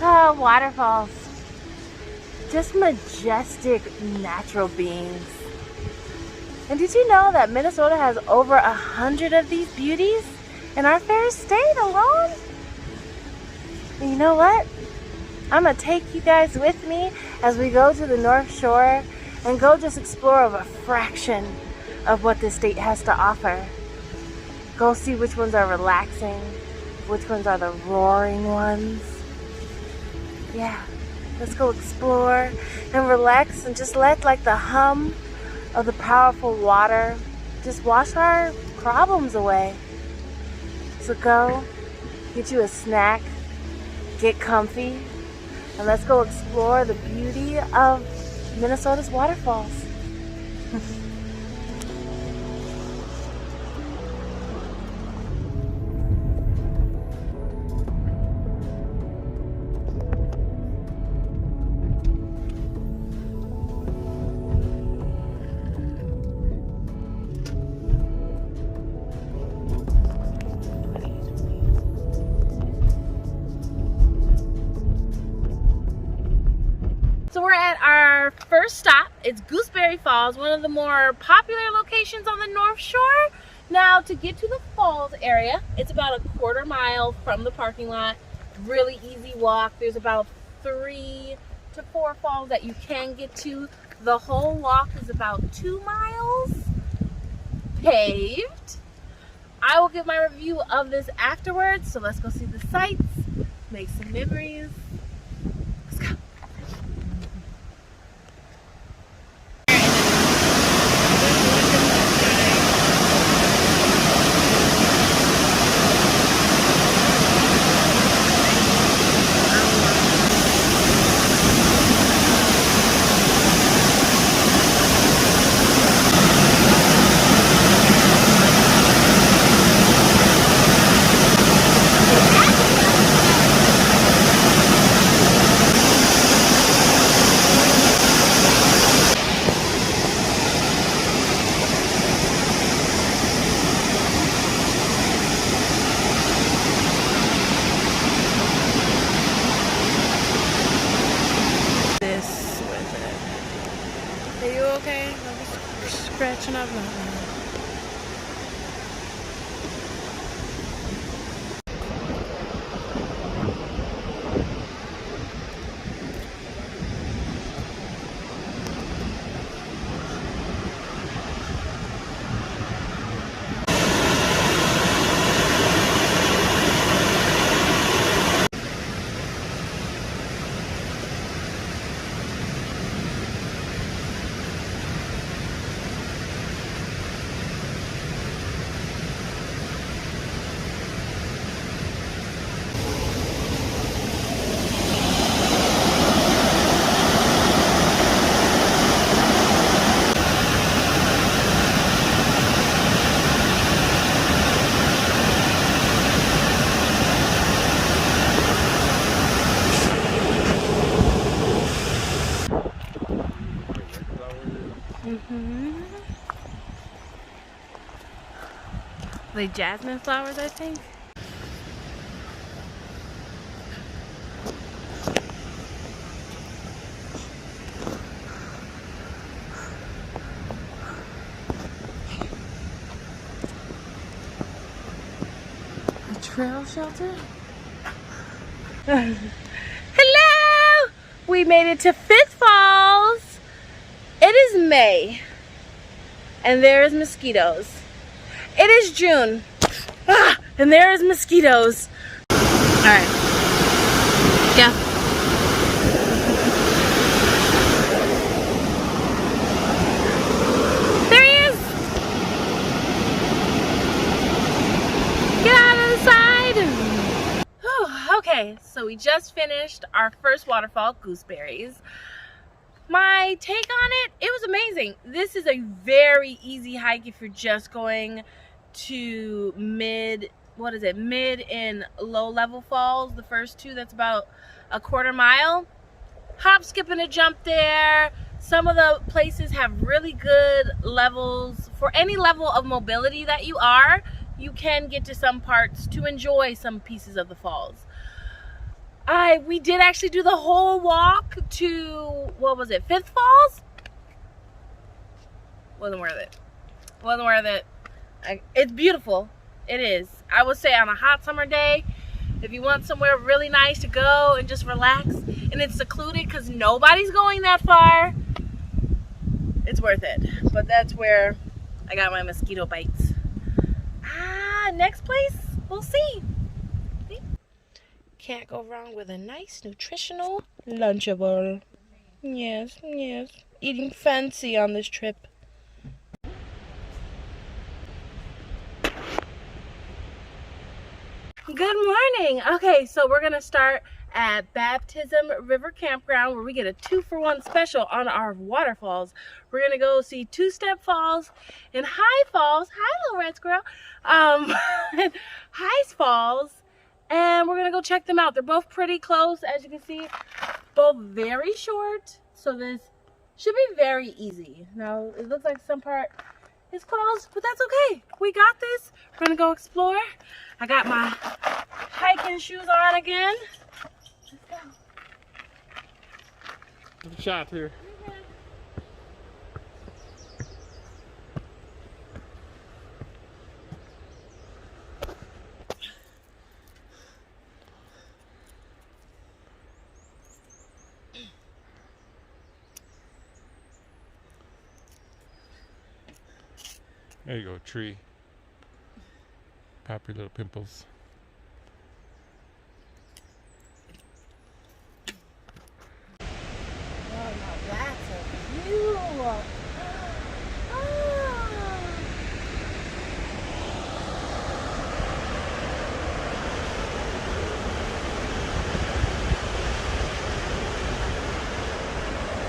Oh, waterfalls. Just majestic natural beings. And did you know that Minnesota has over 100 of these beauties in our fair state alone? And you know what? I'm gonna take you guys with me as we go to the North Shore and go just explore a fraction of what this state has to offer. Go see which ones are relaxing, which ones are the roaring ones. Yeah, let's go explore and relax and just let like the hum of the powerful water just wash our problems away. So go, get you a snack, get comfy, and let's go explore the beauty of Minnesota's waterfalls. So we're at our first stop. It's Gooseberry Falls, one of the more popular locations on the North Shore. Now, to get to the falls area, it's about a quarter mile from the parking lot. Really easy walk. There's about 3 to 4 falls that you can get to. The whole walk is about 2 miles paved. I will give my review of this afterwards. So let's go see the sights, make some memories. Let's go. Are you okay? I'll be scratching up now. Like jasmine flowers, I think. A trail shelter? Hello! We made it to Fifth Falls. It is May. And there is mosquitoes. It is June. And there is mosquitoes. Alright. Yeah. There he is! Get out of the side! Whew, okay, so we just finished our first waterfall, Gooseberries. My take on it, it was amazing. This is a very easy hike if you're just going to mid and low level falls. The first two, that's about a quarter mile. Hop, skip, and a jump there. Some of the places have really good levels for any level of mobility that you are. you can get to some parts to enjoy some pieces of the falls. We did actually do the whole walk to, what was it, Fifth Falls? Wasn't worth it. Wasn't worth it. It's beautiful. It is. I would say on a hot summer day, if you want somewhere really nice to go and just relax, and it's secluded because nobody's going that far, it's worth it. But that's where I got my mosquito bites. Next place, we'll see. Can't go wrong with a nice nutritional Lunchable. Yes, yes. Eating fancy on this trip. Good morning. Okay, so we're gonna start at Baptism River Campground, where we get a 2-for-1 special on our waterfalls. We're gonna go see Two-Step Falls and High Falls. Hi, little red squirrel. High Falls, and we're gonna go check them out. They're both pretty close, as you can see. Both very short, so this should be very easy. Now it looks like some part is closed, but that's okay. We got this. We're gonna go explore. I got my hiking shoes on again. Let's go. There's a shot here. There you go, tree. Pop your little pimples. Oh, now that's a view. Oh.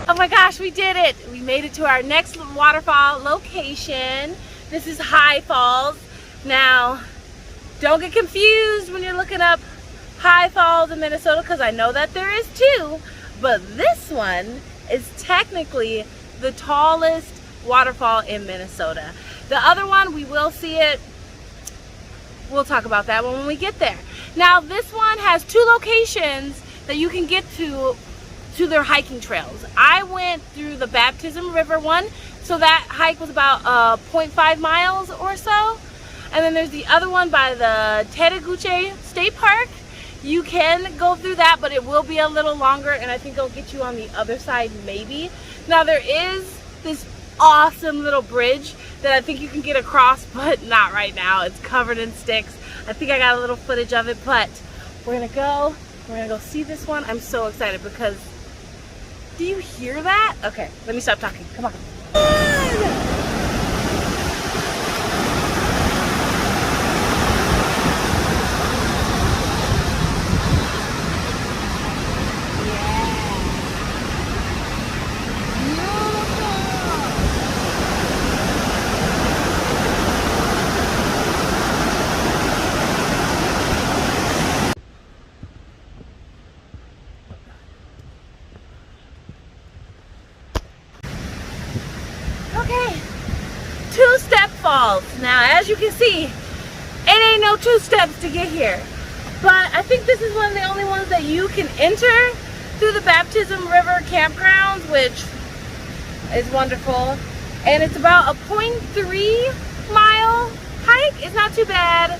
Oh my gosh, we did it. We made it to our next waterfall location. This is High Falls. Now, don't get confused when you're looking up High Falls in Minnesota, because I know that there is too, but this one is technically the tallest waterfall in Minnesota. The other one, we will see it. We'll talk about that when we get there. Now, this one has 2 locations that you can get to their hiking trails. I went through the Baptism River one, so that hike was about 0.5 miles or so. And then there's the other one by the Tetaguche State Park. You can go through that, but it will be a little longer, and I think it'll get you on the other side maybe. Now there is this awesome little bridge that I think you can get across, but not right now. It's covered in sticks. I think I got a little footage of it, but we're gonna go see this one. I'm so excited because, do you hear that? Okay, let me stop talking. Come on. Okay, Two-Step Falls. Now, as you can see, it ain't no 2 steps to get here. But I think this is one of the only ones that you can enter through the Baptism River campgrounds, which is wonderful. And it's about a 0.3 mile hike. It's not too bad.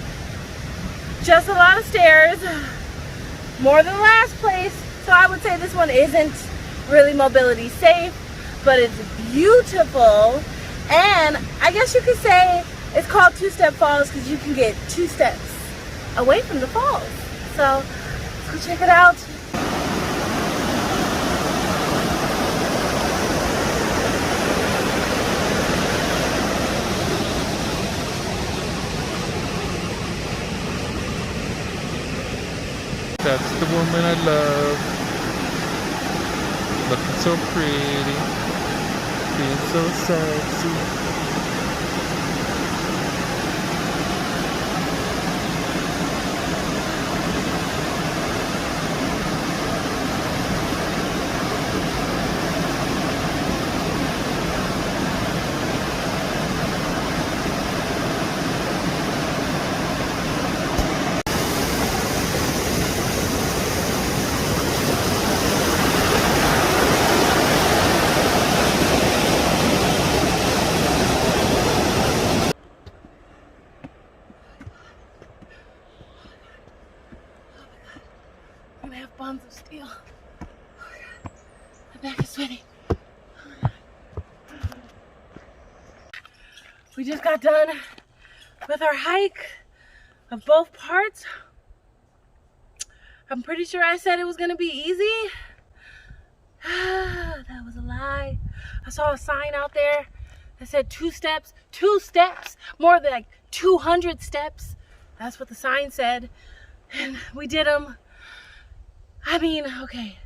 Just a lot of stairs. More than the last place. So I would say this one isn't really mobility safe, but it's beautiful. And I guess you could say it's called Two-Step Falls because you can get 2 steps away from the falls. So let's go check it out. That's the woman I love. Looking so pretty. Being so sexy. only have buns of steel. My back is sweating. We just got done with our hike of both parts. I'm pretty sure I said it was gonna be easy. That was a lie. I saw a sign out there that said 2 steps, more than like 200 steps. That's what the sign said. And we did them. I mean, okay.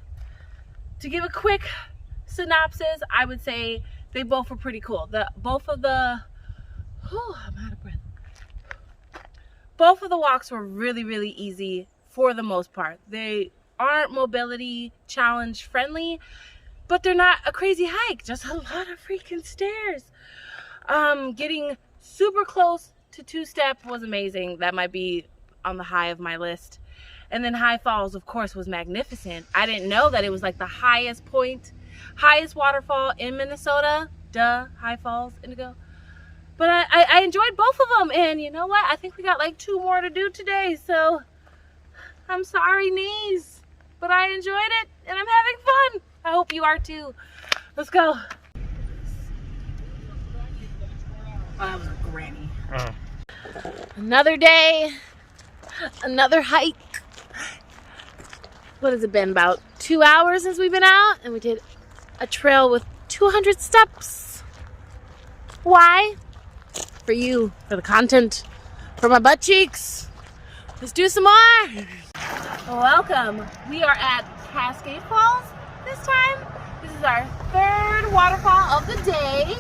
To give a quick synopsis, I would say they both were pretty cool. I'm out of breath. Both of the walks were really, really easy for the most part. They aren't mobility challenge friendly, but they're not a crazy hike, just a lot of freaking stairs. Getting super close to 2-step was amazing. That might be on the high of my list. And then High Falls, of course, was magnificent. I didn't know that it was like the highest waterfall in Minnesota. Duh, High Falls, Indigo. But I enjoyed both of them, and you know what? I think we got like 2 more to do today, so I'm sorry, knees. But I enjoyed it, and I'm having fun. I hope you are too. Let's go. Oh, that was a granny. Another day, another hike. What has it been, about 2 hours since we've been out? And we did a trail with 200 steps. Why? For you, for the content, for my butt cheeks. Let's do some more. Welcome. We are at Cascade Falls this time. This is our 3rd waterfall of the day.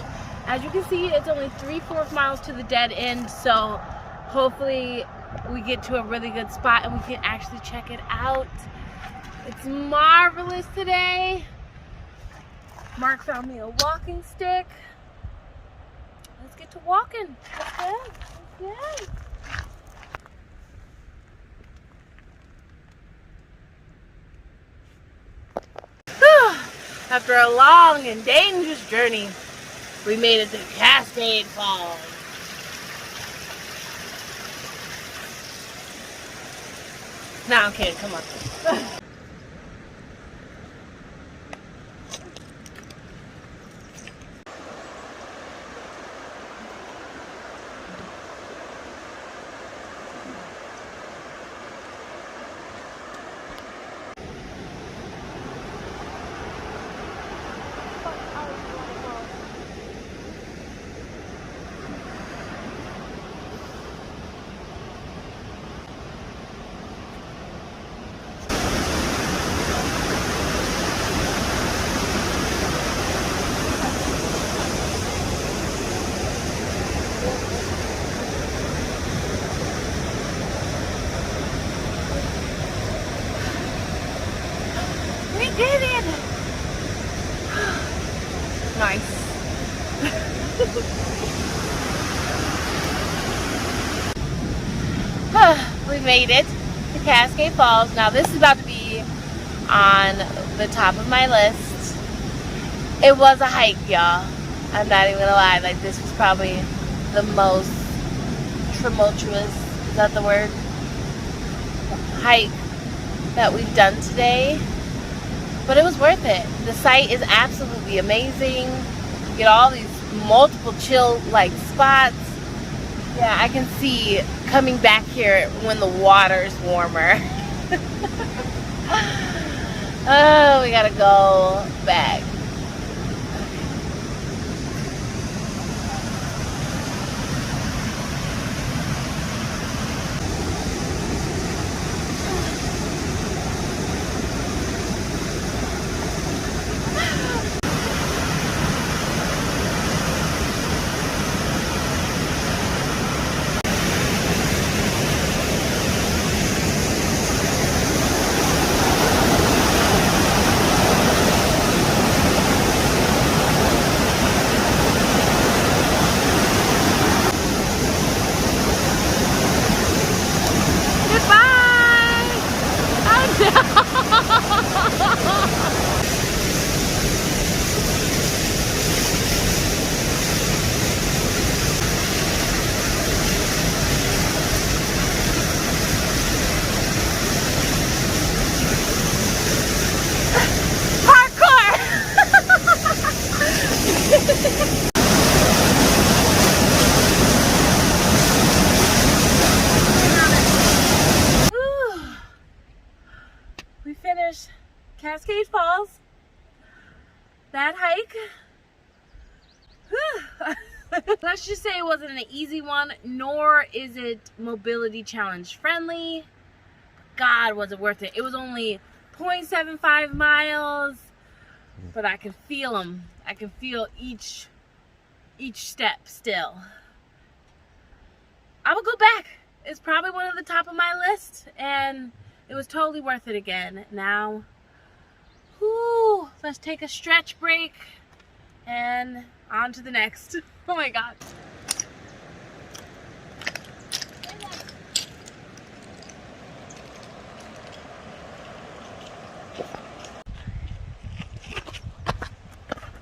As you can see, it's only 3/4 miles to the dead end, so hopefully we get to a really good spot and we can actually check it out. It's marvelous today. Mark found me a walking stick. Let's get to walking. Let's go. Let's go. After a long and dangerous journey, we made it to Cascade Falls. No, I'm kidding. Come on. Did it! Nice. We made it to Cascade Falls. Now this is about to be on the top of my list. It was a hike, y'all. I'm not even gonna lie. Like, this was probably the most tumultuous, is that the word? Hike that we've done today. But it was worth it. The site is absolutely amazing. You get all these multiple chill like spots. Yeah, I can see coming back here when the water's warmer. Oh, we gotta go back. Cascade Falls. That hike, let's just say it wasn't an easy one, nor is it mobility challenge friendly. God, was it worth it. It was only 0.75 miles, but I can feel them. I can feel each step still. I will go back. It's probably one of the top of my list, and it was totally worth it again. Now, whoo, let's take a stretch break and on to the next. Oh my God.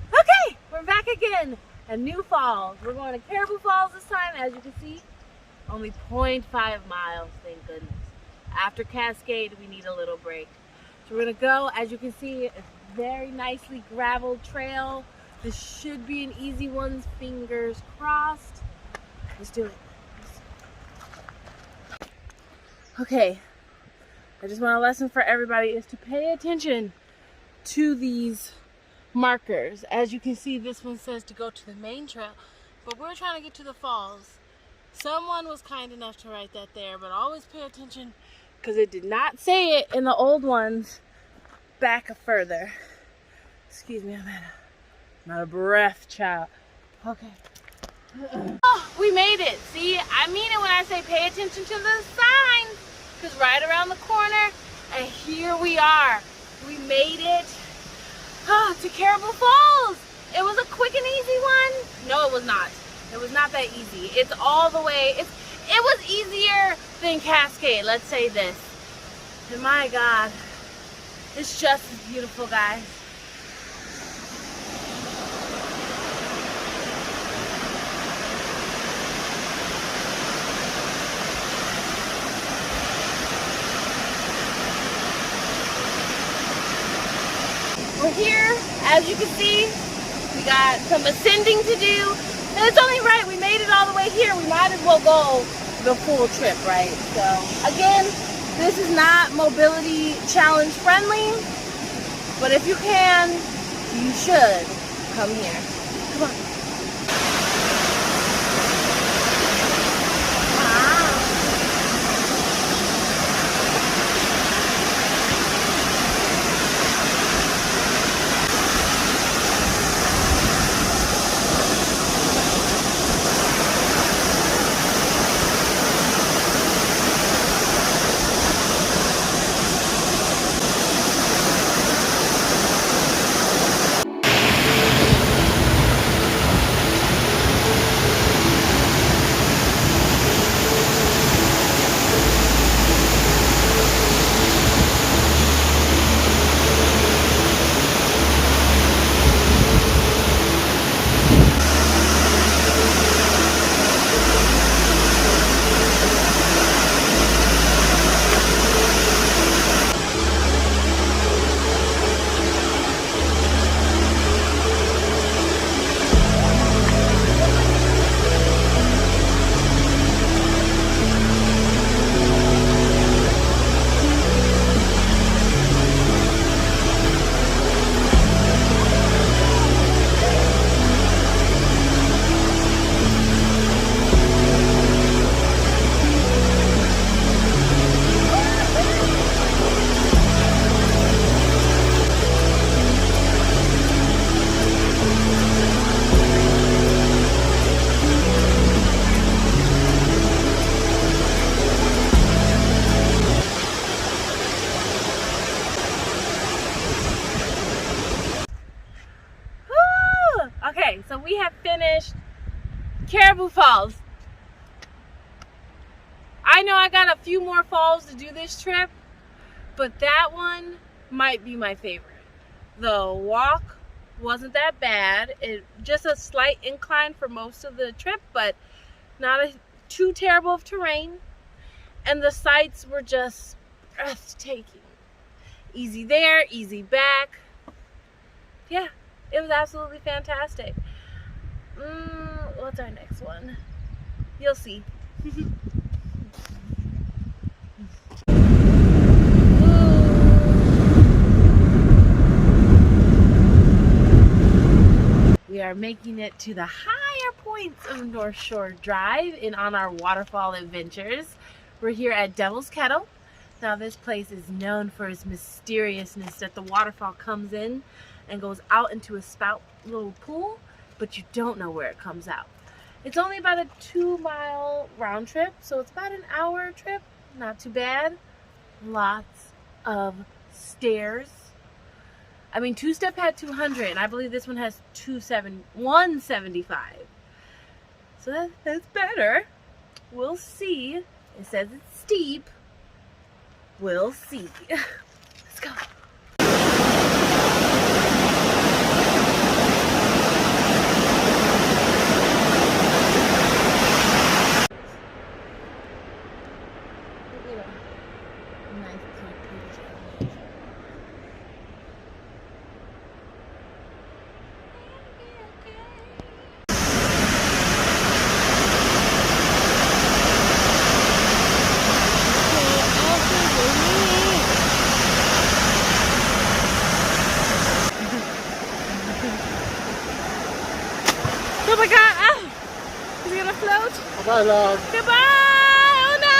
Okay, we're back again at New Falls. We're going to Caribou Falls this time. As you can see, only 0.5 miles, thank goodness. After Cascade, we need a little break. So we're gonna go, as you can see, a very nicely graveled trail. This should be an easy one, fingers crossed. Let's do it. Okay, I just want a lesson for everybody is to pay attention to these markers. As you can see, this one says to go to the main trail, but we're trying to get to the falls. Someone was kind enough to write that there, but always pay attention because it did not say it in the old ones back further. Excuse me, I'm out of breath, child. Okay. Oh, we made it. See, I mean it when I say pay attention to the signs, because right around the corner, and here we are. We made it to Caribou Falls. It was a quick and easy one. No, it was not. It was not that easy. It's all the way. It was easier than Cascade, let's say this. And my God, it's just as beautiful, guys. We're here, as you can see, we got some ascending to do. And it's only right, we made it all the way here. We might as well go the full trip, right? So, again, this is not mobility challenge friendly, but if you can, you should come here. Come on. So we have finished Caribou Falls. I know I got a few more falls to do this trip, but that one might be my favorite. The walk wasn't that bad. It just a slight incline for most of the trip, but not too terrible of terrain. And the sights were just breathtaking. Easy there, easy back. Yeah, it was absolutely fantastic. What's our next one? You'll see. are making it to the higher points of Northshore Drive and on our waterfall adventures. We're here at Devil's Kettle. Now this place is known for its mysteriousness that the waterfall comes in and goes out into a spout little pool, but you don't know where it comes out. It's only about a 2-mile round trip, so it's about an hour trip. Not too bad. Lots of stairs. I mean, two-step had 200, and I believe this one has 175. So that's better. We'll see. It says it's steep. We'll see. Let's go. Oh my god! Ah! Is he gonna float? Bye, love. Goodbye! Oh no!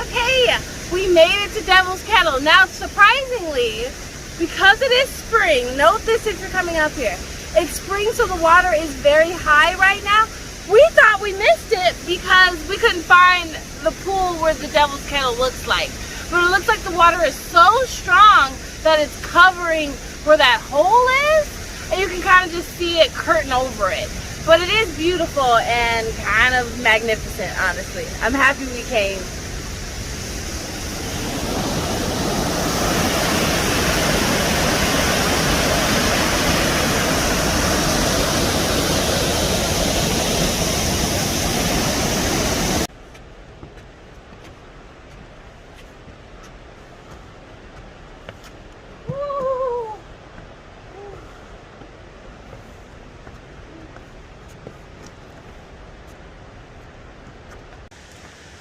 Okay, we made it to Devil's Kettle. Now, surprisingly, because it is spring, note this if you're coming up here. It's spring, so the water is very high right now. We thought we missed it because we couldn't find the pool where the Devil's Kettle looks like. But it looks like the water is so strong that it's covering where that hole is, and you can kind of just see it curtain over it. But it is beautiful and kind of magnificent, honestly. I'm happy we came.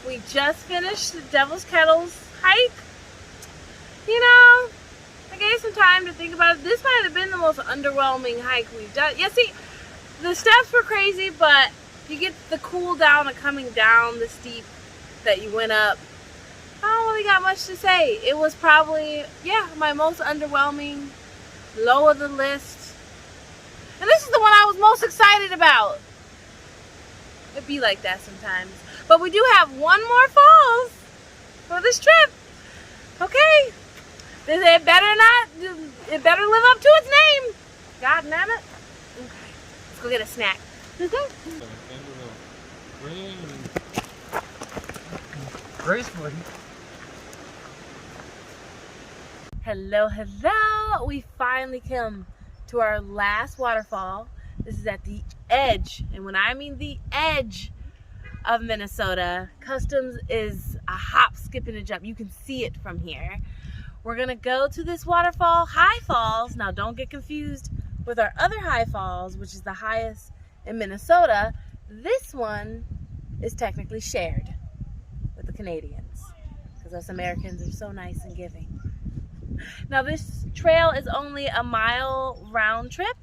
We just finished the Devil's Kettle's hike. You know, I gave some time to think about it. This might have been the most underwhelming hike we've done. Yeah, see, the steps were crazy, but you get the cool down of coming down the steep that you went up. I don't really got much to say. It was probably, yeah, my most underwhelming, low of the list. And this is the one I was most excited about. It'd be like that sometimes. But we do have one more falls for this trip. Okay. It better live up to its name. God damn it. Okay. Let's go get a snack. Gracefully. Hello, hello. We finally come to our last waterfall. This is at the edge. And when I mean the edge of Minnesota, Customs is a hop, skip, and a jump. You can see it from here. We're gonna go to this waterfall, High Falls. Now don't get confused with our other High Falls, which is the highest in Minnesota. This one is technically shared with the Canadians because us Americans are so nice and giving. Now this trail is only a mile round trip,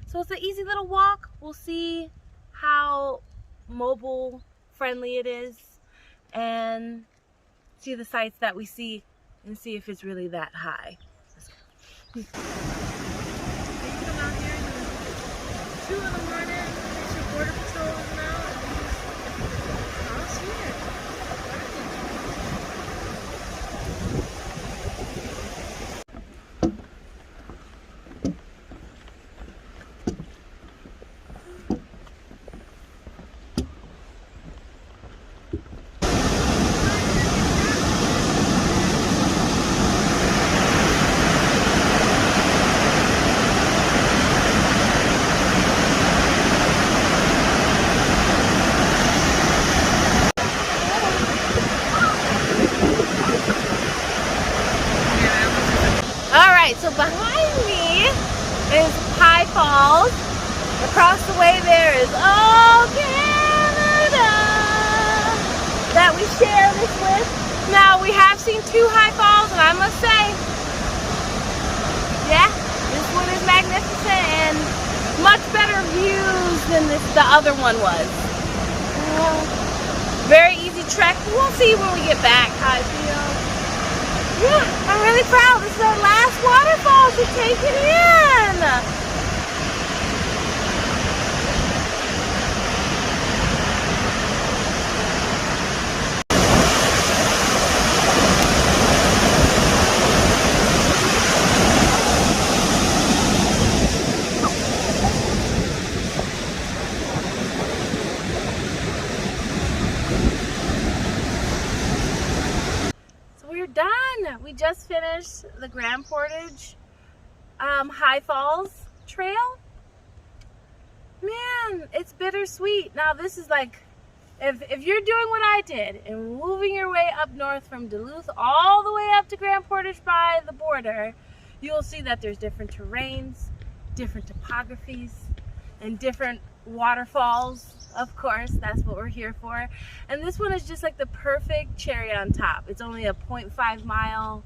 so it's an easy little walk. We'll see how mobile friendly it is and see the sights that we see and see if it's really that high. You come out here at 2 in the morning, make sure Border Patrol isn't out, and cross here. So behind me is High Falls. The across the way there is all Canada that we share this with. Now, we have seen two high falls, and I must say, yeah, this one is magnificent and much better views than the other one was. Very easy trek. We'll see when we get back how I feel. Yeah, I'm really proud. This is our last waterfall to take it in. Done. We just finished the Grand Portage High Falls trail. Man, it's bittersweet. Now this is like, if you're doing what I did and moving your way up north from Duluth all the way up to Grand Portage by the border, you'll see that there's different terrains, different topographies, and different waterfalls. Of course, that's what we're here for. And this one is just like the perfect cherry on top. It's only a 0.5 mile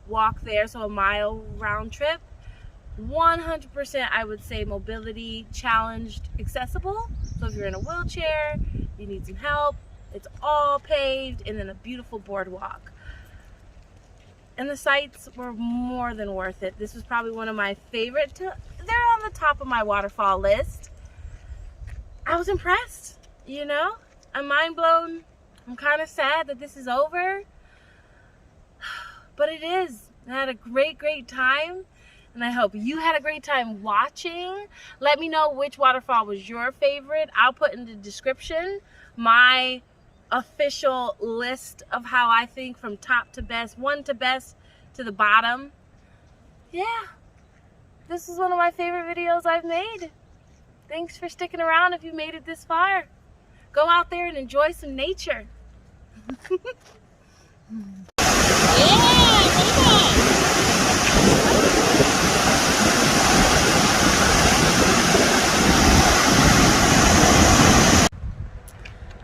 walk there, so a mile round trip. 100% I would say mobility challenged accessible. So if you're in a wheelchair, you need some help, it's all paved and then a beautiful boardwalk. And the sights were more than worth it. This was probably one of my favorite. They're on the top of my waterfall list. I was impressed, you know? I'm mind blown. I'm kind of sad that this is over. But it is. I had a great time. And I hope you had a great time watching. Let me know which waterfall was your favorite. I'll put in the description my official list of how I think from top to best, one to best to the bottom. Yeah. This is one of my favorite videos I've made. Thanks for sticking around if you made it this far. Go out there and enjoy some nature.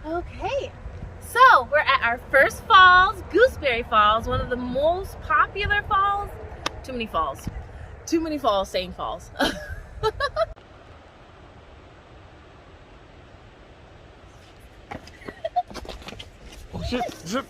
Okay, so we're at our first falls, Gooseberry Falls, one of the most popular falls. Too many falls. Too many falls saying falls. Zip, zip.